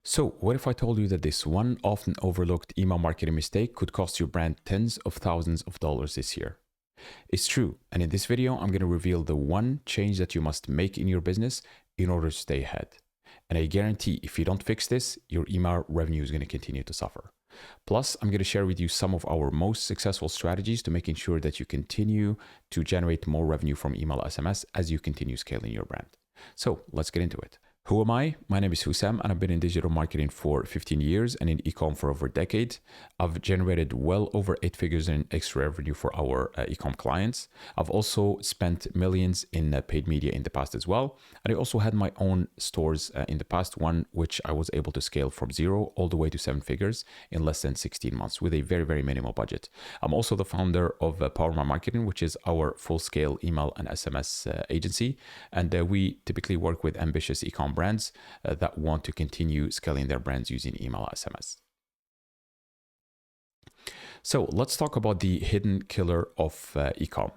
So, what if I told you that this one often overlooked email marketing mistake could cost your brand tens of thousands of dollars this year? It's true, and in this video, I'm going to reveal the one change that you must make in your business in order to stay ahead. And I guarantee if you don't fix this, your email revenue is going to continue to suffer. Plus, I'm going to share with you some of our most successful strategies to making sure that you continue to generate more revenue from email SMS as you continue scaling your brand. So, let's get into it. Who am I? My name is Hussam, and I've been in digital marketing for 15 years and in e-com for over a decade. I've generated well over 8 figures in extra revenue for our e-com clients. I've also spent millions in paid media in the past as well. And I also had my own stores in the past, one which I was able to scale from 0 all the way to 7 figures in less than 16 months with a very, very minimal budget. I'm also the founder of Power My Marketing, which is our full-scale email and SMS agency. And we typically work with ambitious e-com brands that want to continue scaling their brands using email SMS. So let's talk about the hidden killer of e-com.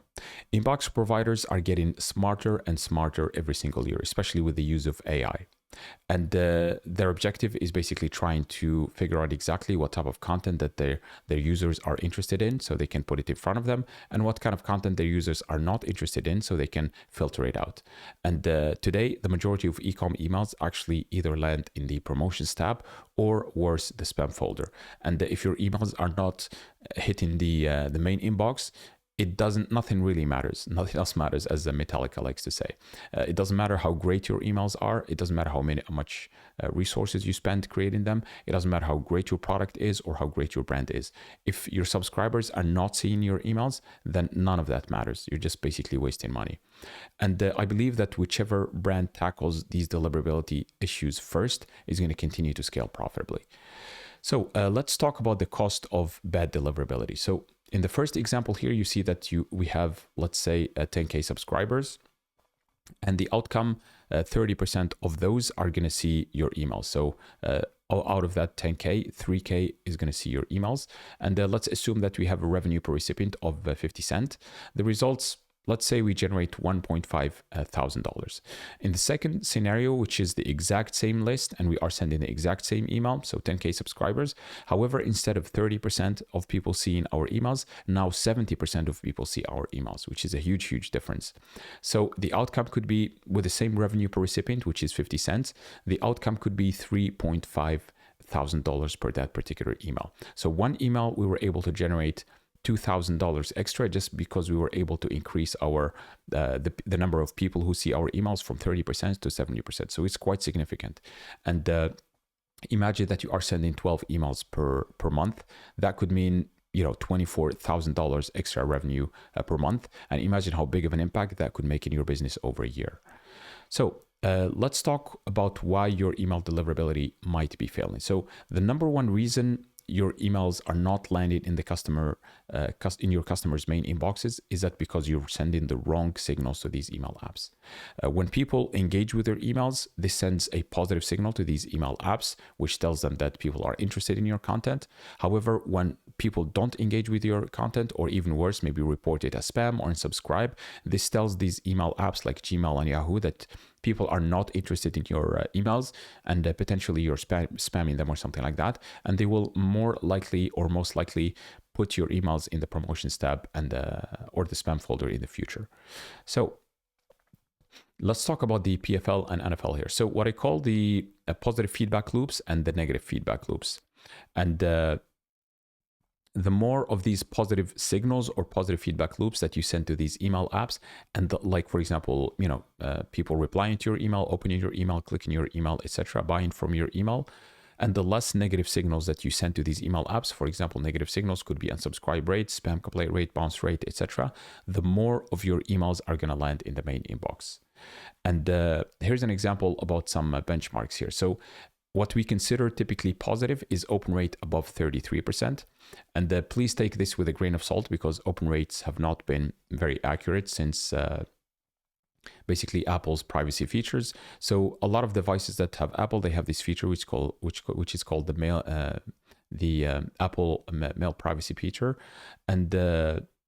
Inbox providers are getting smarter and smarter every single year, especially with the use of AI. And their objective is basically trying to figure out exactly what type of content that their users are interested in so they can put it in front of them, and what kind of content their users are not interested in so they can filter it out. And today, the majority of e-com emails actually either land in the promotions tab or worse, the spam folder. And if your emails are not hitting the main inbox, nothing really matters. Nothing else matters, as Metallica likes to say. It doesn't matter how great your emails are. It doesn't matter how much resources you spend creating them. It doesn't matter how great your product is or how great your brand is. If your subscribers are not seeing your emails, then none of that matters. You're just basically wasting money. And I believe that whichever brand tackles these deliverability issues first is going to continue to scale profitably. So let's talk about the cost of bad deliverability. So in the first example here, you see that we have, let's say, 10K subscribers, and the outcome, 30% of those are going to see your emails. So out of that 10K, 3K is going to see your emails. And let's assume that we have a revenue per recipient of 50 cents. The results, let's say we generate $1.5 thousand. In the second scenario, which is the exact same list, and we are sending the exact same email, so 10K subscribers. However, instead of 30% of people seeing our emails, now 70% of people see our emails, which is a huge, huge difference. So the outcome could be, with the same revenue per recipient, which is 50 cents, the outcome could be $3.5 thousand per that particular email. So one email, we were able to generate $2,000 extra just because we were able to increase our the number of people who see our emails from 30% to 70%. So it's quite significant. And imagine that you are sending 12 emails per month. That could mean $24,000 extra revenue per month. And imagine how big of an impact that could make in your business over a year. So let's talk about why your email deliverability might be failing. So the number one reason your emails are not landing in in your customers' main inboxes is that because you're sending the wrong signals to these email apps. When people engage with their emails, this sends a positive signal to these email apps, which tells them that people are interested in your content. However, when people don't engage with your content, or even worse, maybe report it as spam or unsubscribe, this tells these email apps like Gmail and Yahoo that people are not interested in your emails, and potentially you're spamming them or something like that. And they will most likely put your emails in the promotions tab and or the spam folder in the future. So let's talk about the PFL and NFL here. So what I call the positive feedback loops and the negative feedback loops. And the more of these positive signals or positive feedback loops that you send to these email apps, and for example, people replying to your email, opening your email, clicking your email, etc., buying from your email, and the less negative signals that you send to these email apps, for example, negative signals could be unsubscribe rate, spam complaint rate, bounce rate, etc., the more of your emails are going to land in the main inbox. And here's an example about some benchmarks here. So what we consider typically positive is open rate above 33%. And please take this with a grain of salt, because open rates have not been very accurate since basically Apple's privacy features. So a lot of devices that have Apple, they have this feature which is called the Apple mail privacy feature. And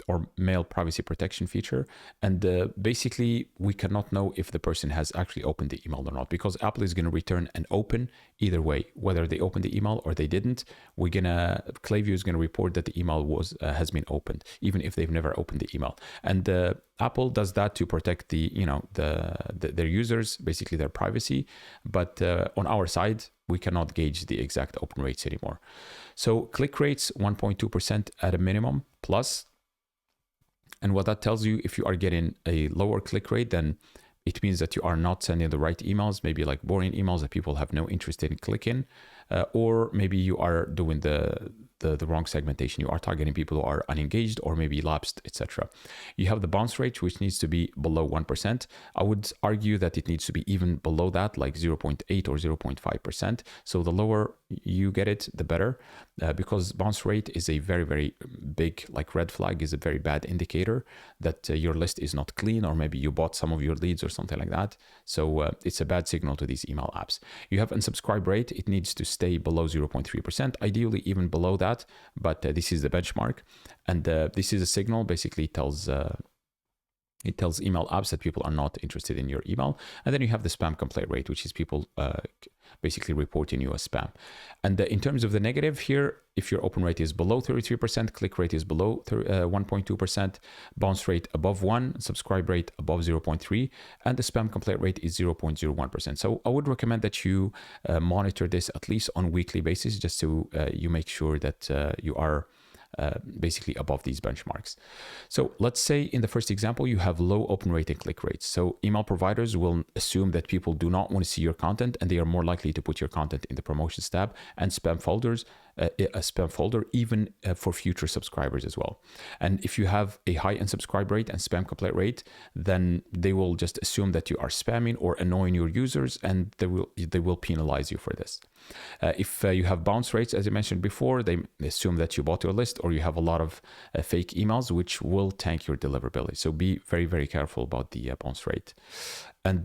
or mail privacy protection feature. And basically, we cannot know if the person has actually opened the email or not, because Apple is going to return an open either way, whether they opened the email or they didn't. Klaviyo is going to report that the email has been opened, even if they've never opened the email. And Apple does that to protect their users, basically their privacy. But on our side, we cannot gauge the exact open rates anymore. So click rates 1.2% at a minimum plus. And what that tells you, if you are getting a lower click rate, then it means that you are not sending the right emails, maybe like boring emails that people have no interest in clicking, or maybe you are doing the wrong segmentation. You are targeting people who are unengaged or maybe lapsed, etc. You have the bounce rate, which needs to be below 1%. I would argue that it needs to be even below that, like 0.8 or 0.5%. So the lower you get it, the better, because bounce rate is a very, very big, like red flag, is a very bad indicator that your list is not clean, or maybe you bought some of your leads or something like that. So it's a bad signal to these email apps. You have unsubscribe rate. It needs to stay below 0.3%, ideally even below that. But this is the benchmark, and this is a signal. Basically, it tells email apps that people are not interested in your email. And then you have the spam complaint rate, which is people basically reporting you as spam. And in terms of the negative here, if your open rate is below 33%, click rate is below 1.2%, bounce rate above 1, subscribe rate above 0.3, and the spam complaint rate is 0.01%. So I would recommend that you monitor this at least on a weekly basis, just so you make sure that you are basically above these benchmarks. So let's say in the first example, you have low open rate and click rates. So email providers will assume that people do not want to see your content, and they are more likely to put your content in the promotions tab and spam folders, a spam folder, even for future subscribers as well. And if you have a high unsubscribe rate and spam complaint rate, then they will just assume that you are spamming or annoying your users, and they will penalize you for this. If you have bounce rates, as I mentioned before, they assume that you bought your list, or you have a lot of fake emails, which will tank your deliverability. So be very, very careful about the bounce rate. And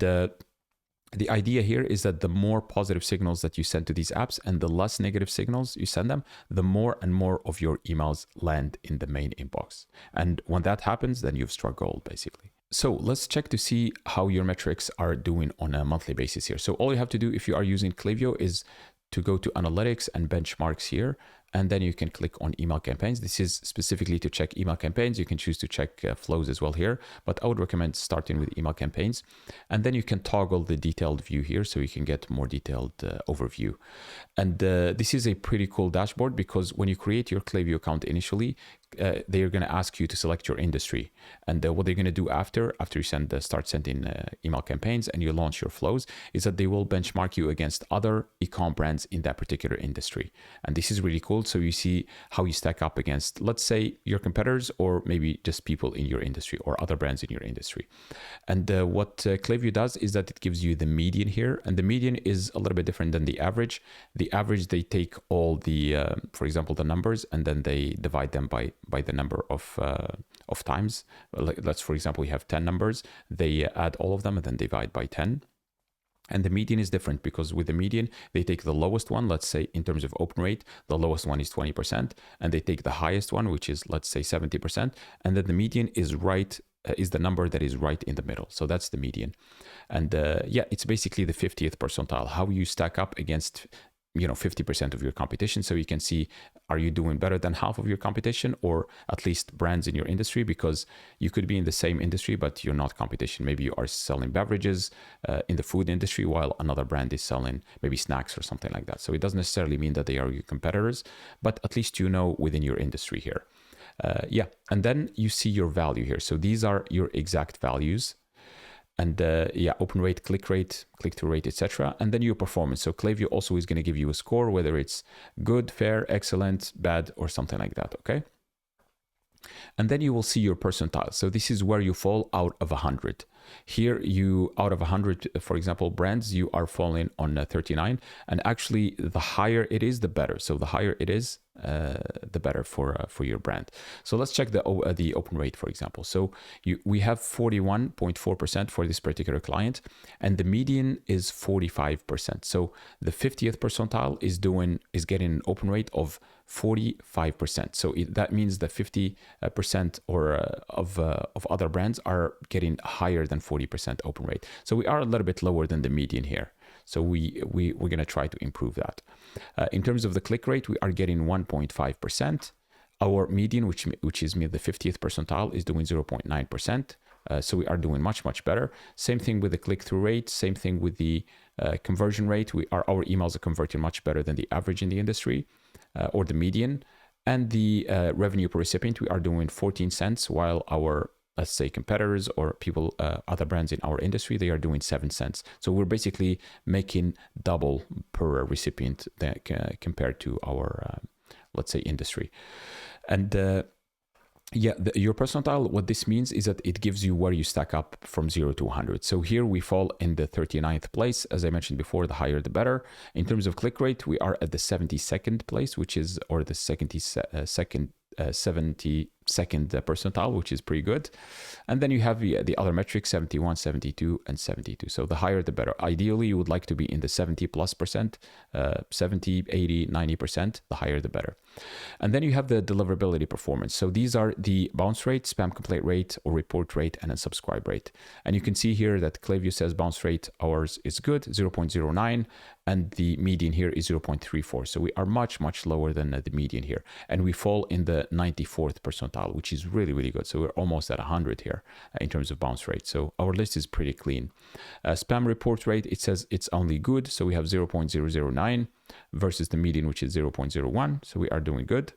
the idea here is that the more positive signals that you send to these apps and the less negative signals you send them, the more and more of your emails land in the main inbox. And when that happens, then you've struck gold, basically. So let's check to see how your metrics are doing on a monthly basis here. So all you have to do if you are using Klaviyo is to go to analytics and benchmarks here, and then you can click on email campaigns. This is specifically to check email campaigns. You can choose to check flows as well here, but I would recommend starting with email campaigns. And then you can toggle the detailed view here so you can get more detailed overview. And this is a pretty cool dashboard, because when you create your Klaviyo account initially, they are going to ask you to select your industry. And what they're going to do after you start sending email campaigns and you launch your flows, is that they will benchmark you against other e-com brands in that particular industry. And this is really cool. So you see how you stack up against, let's say, your competitors, or maybe just people in your industry or other brands in your industry. And what Klaviyo does is that it gives you the median here. And the median is a little bit different than the average. The average, they take all the, for example, the numbers, and then they divide them by the number of times. Let's, for example, we have 10 numbers. They add all of them and then divide by 10. And the median is different, because with the median, they take the lowest one, let's say in terms of open rate, the lowest one is 20%, and they take the highest one, which is, let's say, 70%, and then the median is is the number that is right in the middle. So that's the median. And it's basically the 50th percentile, how you stack up against 50% of your competition. So you can see, are you doing better than half of your competition, or at least brands in your industry? Because you could be in the same industry, but you're not competition. Maybe you are selling beverages in the food industry, while another brand is selling maybe snacks or something like that. So it doesn't necessarily mean that they are your competitors, but at least within your industry here. And then you see your value here. So these are your exact values. And open rate, click-through rate, etc. And then your performance. So Klaviyo also is going to give you a score, whether it's good, fair, excellent, bad, or something like that, okay? And then you will see your percentile. So this is where you fall out of 100. here you, out of 100, for example, brands, you are falling on 39. And actually, the higher it is, the better. So the higher it is, the better for your brand. So let's check the open rate, for example. So we have 41.4% for this particular client, and the median is 45%. So the 50th percentile is getting an open rate of 45%. So that means that 50% of other brands are getting higher than 40% open rate. So we are a little bit lower than the median here. So we're going to try to improve that. In terms of the click rate, we are getting 1.5%. Our median, which is the 50th percentile, is doing 0.9%. So we are doing much, much better. Same thing with the click-through rate. Same thing with the conversion rate. Our emails are converting much better than the average in the industry or the median. And the revenue per recipient, we are doing 14 cents, while our, let's say, competitors or people, other brands in our industry, they are doing 7 cents. So we're basically making double per recipient compared to our, let's say, industry. And your percentile, what this means is that it gives you where you stack up from 0 to 100. So here we fall in the 39th place. As I mentioned before, the higher the better. In terms of click rate, we are at the 72nd place, or the 72nd percentile, which is pretty good. And then you have the other metrics, 71, 72, and 72. So the higher the better. Ideally, you would like to be in the 70+%, 70, 80, 90%, the higher the better. And then you have the deliverability performance. So these are the bounce rate, spam complaint rate, or report rate, and unsubscribe rate. And you can see here that Klaviyo says bounce rate, ours is good, 0.09, and the median here is 0.34. So we are much, much lower than the median here. And we fall in the 94th percentile, which is really, really good. So we're almost at 100 here in terms of bounce rate. So our list is pretty clean. Spam report rate, it says it's only good. So we have 0.009 versus the median, which is 0.01. So we are doing good.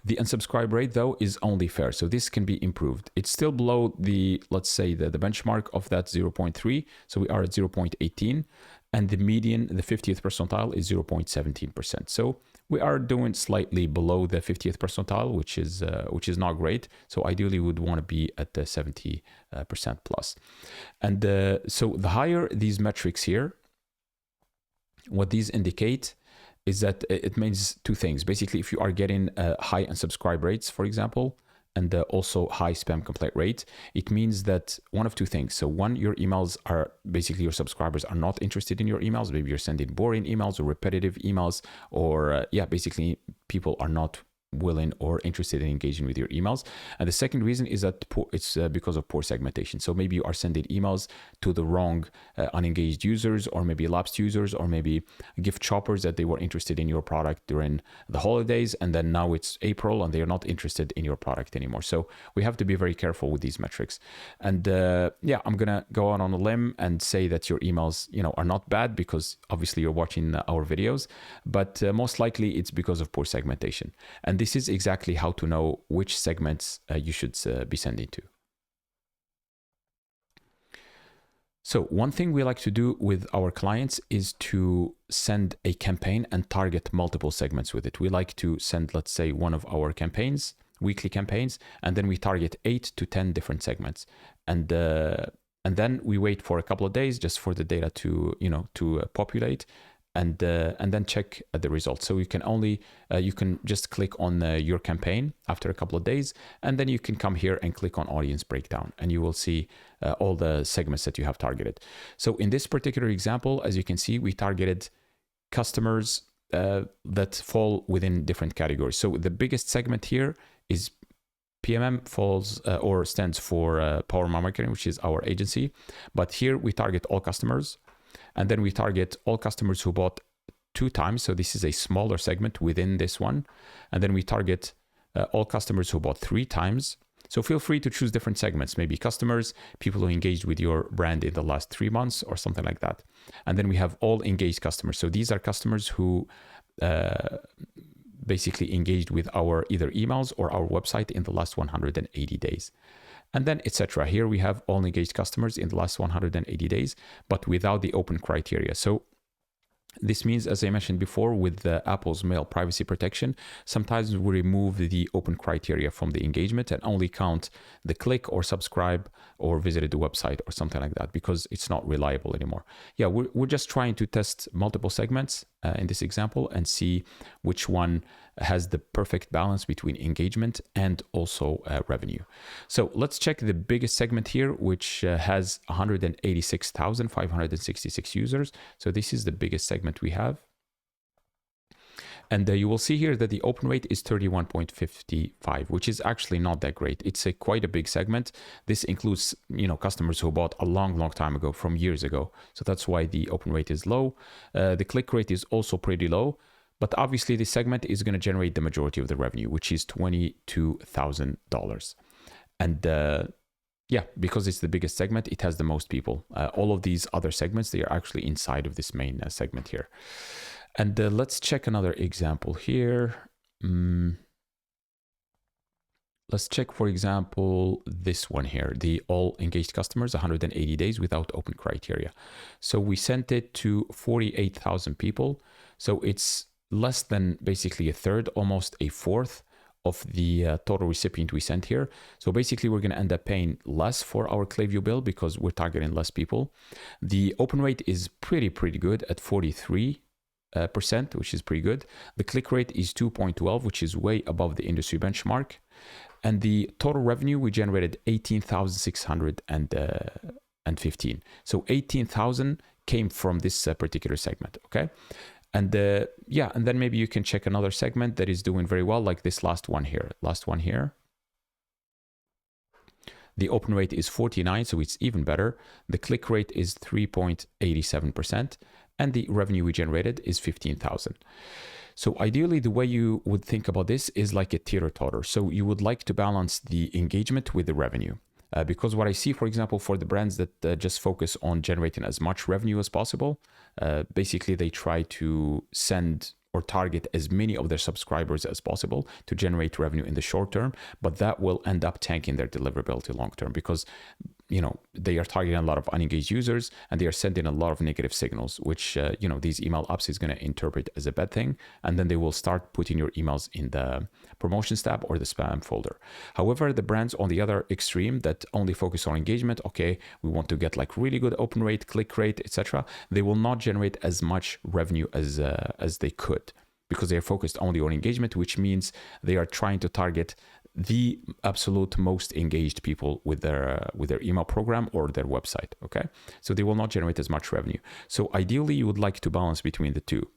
The unsubscribe rate, though, is only fair. So this can be improved. It's still below the, let's say, the benchmark of that 0.3. So we are at 0.18. And the median, the 50th percentile, is 0.17%. So we are doing slightly below the 50th percentile, which is not great. So ideally, we would want to be at the 70% plus. And so the higher these metrics here, what these indicate is that it means two things. Basically, if you are getting high unsubscribe rates, for example, and also high spam complaint rate, it means that one of two things. So one, your emails are basically, your subscribers are not interested in your emails. Maybe you're sending boring emails or repetitive emails, or basically people are not willing or interested in engaging with your emails. And the second reason is that it's because of poor segmentation. So maybe you are sending emails to the wrong unengaged users, or maybe lapsed users, or maybe gift shoppers that they were interested in your product during the holidays, and then now it's April and they are not interested in your product anymore. So we have to be very careful with these metrics. And I'm gonna go on a limb and say that your emails, are not bad, because obviously you're watching our videos, but most likely it's because of poor segmentation. And this is exactly how to know which segments you should be sending to. So one thing we like to do with our clients is to send a campaign and target multiple segments with it. We like to send, let's say, one of our campaigns, weekly campaigns, and then we target 8 to 10 different segments. And then we wait for a couple of days just for the data to populate. And then check the results. So you can just click on your campaign after a couple of days, and then you can come here and click on audience breakdown, and you will see all the segments that you have targeted. So in this particular example, as you can see, we targeted customers that fall within different categories. So the biggest segment here is PMM, falls or stands for Power Marketing, which is our agency. But here we target all customers. And then we target all customers who bought 2 times. So this is a smaller segment within this one. And then we target all customers who bought 3 times. So feel free to choose different segments, maybe customers, people who engaged with your brand in the last 3 months or something like that. And then we have all engaged customers. So these are customers who basically engaged with our either emails or our website in the last 180 days. And then etc. Here we have all engaged customers in the last 180 days, but without the open criteria. So This means, as I mentioned before, with Apple's mail privacy protection, sometimes we remove the open criteria from the engagement and only count the click or subscribe or visited the website or something like that, because it's not reliable anymore. Yeah, we're just trying to test multiple segments in this example and see which one has the perfect balance between engagement and also revenue. So let's check the biggest segment here, which has 186,566 users. So this is the biggest segment we have. And you will see here that the open rate is 31.55, which is actually not that great. It's quite a big segment. This includes, customers who bought a long time ago, from years ago. So that's why the open rate is low. The click rate is also pretty low, but obviously this segment is going to generate the majority of the revenue, which is $22,000. And yeah, because it's the biggest segment, it has the most people. All of these other segments, they are actually inside of this main segment here. And let's check another example here. Let's check, for example, this one here, the all engaged customers, 180 days without open criteria. So we sent it to 48,000 people. So it's less than basically a third, almost a fourth of the total recipient we sent here. So basically we're going to end up paying less for our Klaviyo bill because we're targeting less people. The open rate is pretty good at 43%, which is pretty good. The click rate is 2.12, which is way above the industry benchmark. And the total revenue, we generated 18,615. So 18,000 came from this particular segment, okay? And yeah, and then maybe you can check another segment that is doing very well, like this last one here. The open rate is 49, so it's even better. The click rate is 3.87%, and the revenue we generated is 15,000. So ideally, the way you would think about this is like a teeter-totter. So you would like to balance the engagement with the revenue. Because what I see, for example, for the brands that just focus on generating as much revenue as possible, basically they try to send or target as many of their subscribers as possible to generate revenue in the short term, but that will end up tanking their deliverability long term because they are targeting a lot of unengaged users and they are sending a lot of negative signals, which these email apps is going to interpret as a bad thing, and then they will start putting your emails in the promotions tab or the spam folder. However, the brands on the other extreme that only focus on engagement, okay, we want to get like really good open rate, click rate, etc., they will not generate as much revenue as they could, because they are focused only on engagement, which means they are trying to target the absolute most engaged people with their email program or their website, okay? So they will not generate as much revenue. So ideally, you would like to balance between the two.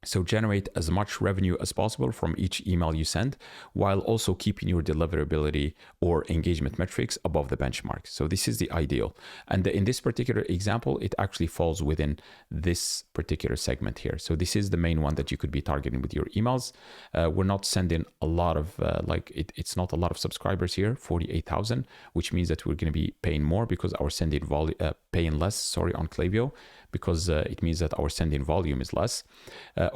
So generate as much revenue as possible from each email you send, while also keeping your deliverability or engagement metrics above the benchmark. So this is the ideal. And in this particular example, it actually falls within this particular segment here. So this is the main one that you could be targeting with your emails. We're not sending a lot of, it's not a lot of subscribers here, 48,000, which means that we're going to be paying more because our paying less, on Klaviyo, because it means that our sending volume is less.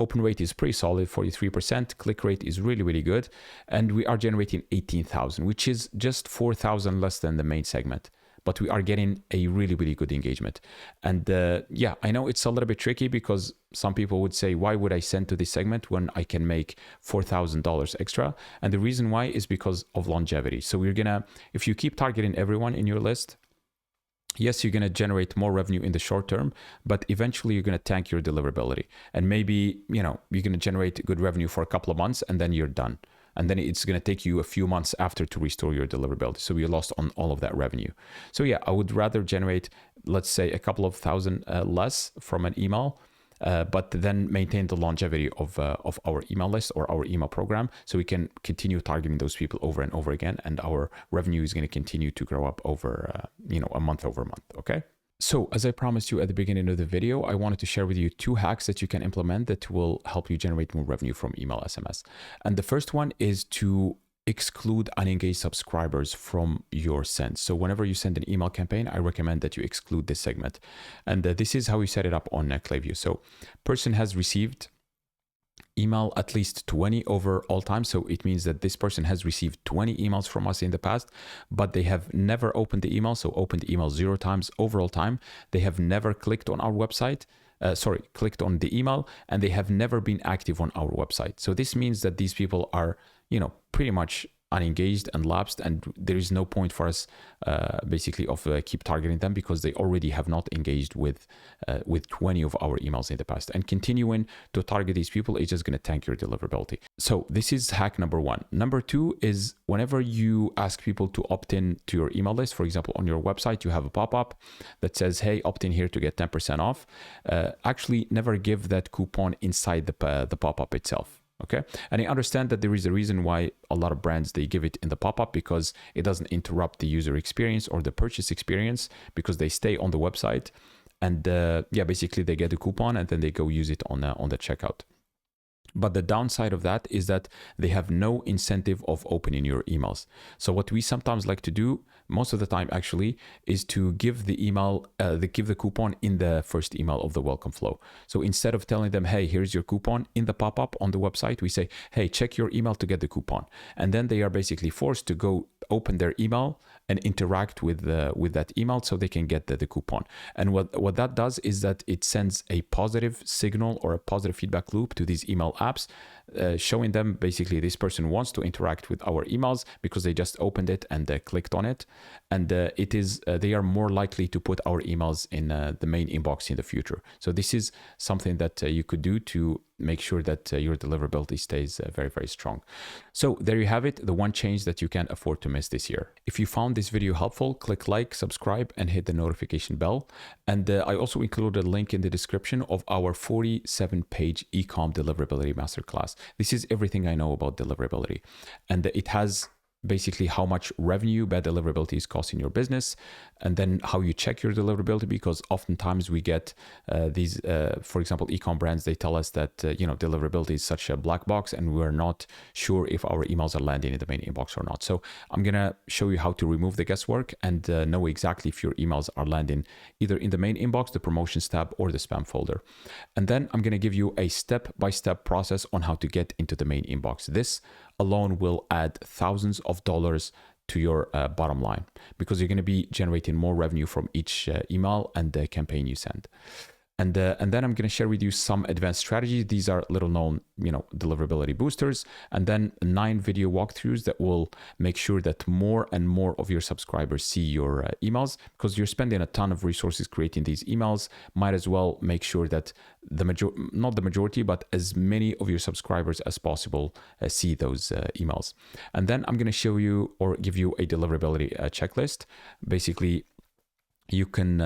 Open rate is pretty solid, 43%. Click rate is really good. And we are generating 18,000, which is just 4,000 less than the main segment. But we are getting a really good engagement. And yeah, I know it's a little bit tricky because some people would say, why would I send to this segment when I can make $4,000 extra? And the reason why is because of longevity. So if you keep targeting everyone in your list, yes, you're going to generate more revenue in the short term, but eventually you're going to tank your deliverability. And maybe, you're going to generate good revenue for a couple of months and then you're done. And then it's going to take you a few months after to restore your deliverability. So you lost on all of that revenue. So yeah, I would rather generate, let's say, a couple of thousand less from an email, but then maintain the longevity of our email list or our email program, so we can continue targeting those people over and over again, and our revenue is going to continue to grow up over a month over month. Okay. So as I promised you at the beginning of the video, I wanted to share with you 2 hacks that you can implement that will help you generate more revenue from email SMS. And the first one is to exclude unengaged subscribers from your send. So whenever you send an email campaign, I recommend that you exclude this segment. And this is how we set it up on Klaviyo. So person has received email at least 20 over all time. So it means that this person has received 20 emails from us in the past, but they have never opened the email. So opened the email 0 times over all time. They have never clicked on our website. clicked on the email, and they have never been active on our website. So this means that these people are, pretty much unengaged and lapsed, and there is no point for us basically of keep targeting them, because they already have not engaged with 20 of our emails in the past. And continuing to target these people is just going to tank your deliverability. So this is hack number one. Number two is, whenever you ask people to opt in to your email list, for example, on your website, you have a pop-up that says, hey, opt in here to get 10% off. Actually, never give that coupon inside the pop-up itself. Okay. And I understand that there is a reason why a lot of brands, they give it in the pop-up, because it doesn't interrupt the user experience or the purchase experience, because they stay on the website and basically they get a coupon and then they go use it on the checkout. But the downside of that is that they have no incentive of opening your emails. So what we sometimes like to do, most of the time actually, is to give the email, give the coupon in the first email of the welcome flow. So instead of telling them, hey, here's your coupon in the pop-up on the website, we say, hey, check your email to get the coupon. And then they are basically forced to go open their email and interact with that email so they can get the coupon. And what that does is that it sends a positive signal or a positive feedback loop to these email apps, showing them basically this person wants to interact with our emails because they just opened it and clicked on it. And they are more likely to put our emails in the main inbox in the future. So this is something that you could do to make sure that your deliverability stays very, very strong. So there you have it, the one change that you can't afford to miss this year. If you found this video helpful, click like, subscribe, and hit the notification bell. And I also included a link in the description of our 47-page e-com deliverability masterclass. This is everything I know about deliverability. And it has basically how much revenue bad deliverability is costing your business, and then how you check your deliverability, because oftentimes we get these, for example, e-com brands, they tell us that, deliverability is such a black box and we're not sure if our emails are landing in the main inbox or not. So I'm going to show you how to remove the guesswork and know exactly if your emails are landing either in the main inbox, the promotions tab, or the spam folder. And then I'm going to give you a step-by-step process on how to get into the main inbox. This alone will add thousands of dollars to your bottom line, because you're going to be generating more revenue from each email and the campaign you send. And then I'm going to share with you some advanced strategies. These are little known, deliverability boosters, and then 9 video walkthroughs that will make sure that more and more of your subscribers see your emails, because you're spending a ton of resources creating these emails. Might as well make sure that not the majority, but as many of your subscribers as possible see those emails. And then I'm going to show you or give you a deliverability checklist. Basically, you can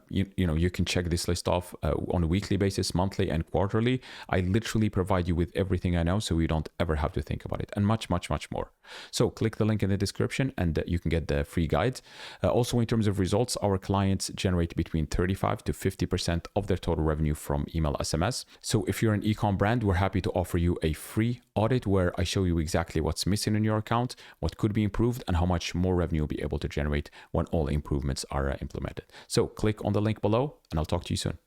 you can check this list off on a weekly basis, monthly, and quarterly. I literally provide you with everything I know, so you don't ever have to think about it, and much more. So click the link in the description and you can get the free guide. Also, in terms of results, our clients generate between 35 to 50% of their total revenue from email SMS. So if you're an e-com brand, we're happy to offer you a free audit where I show you exactly what's missing in your account, what could be improved, and how much more revenue you'll be able to generate when all improvements are implemented. So click on the link below and I'll talk to you soon.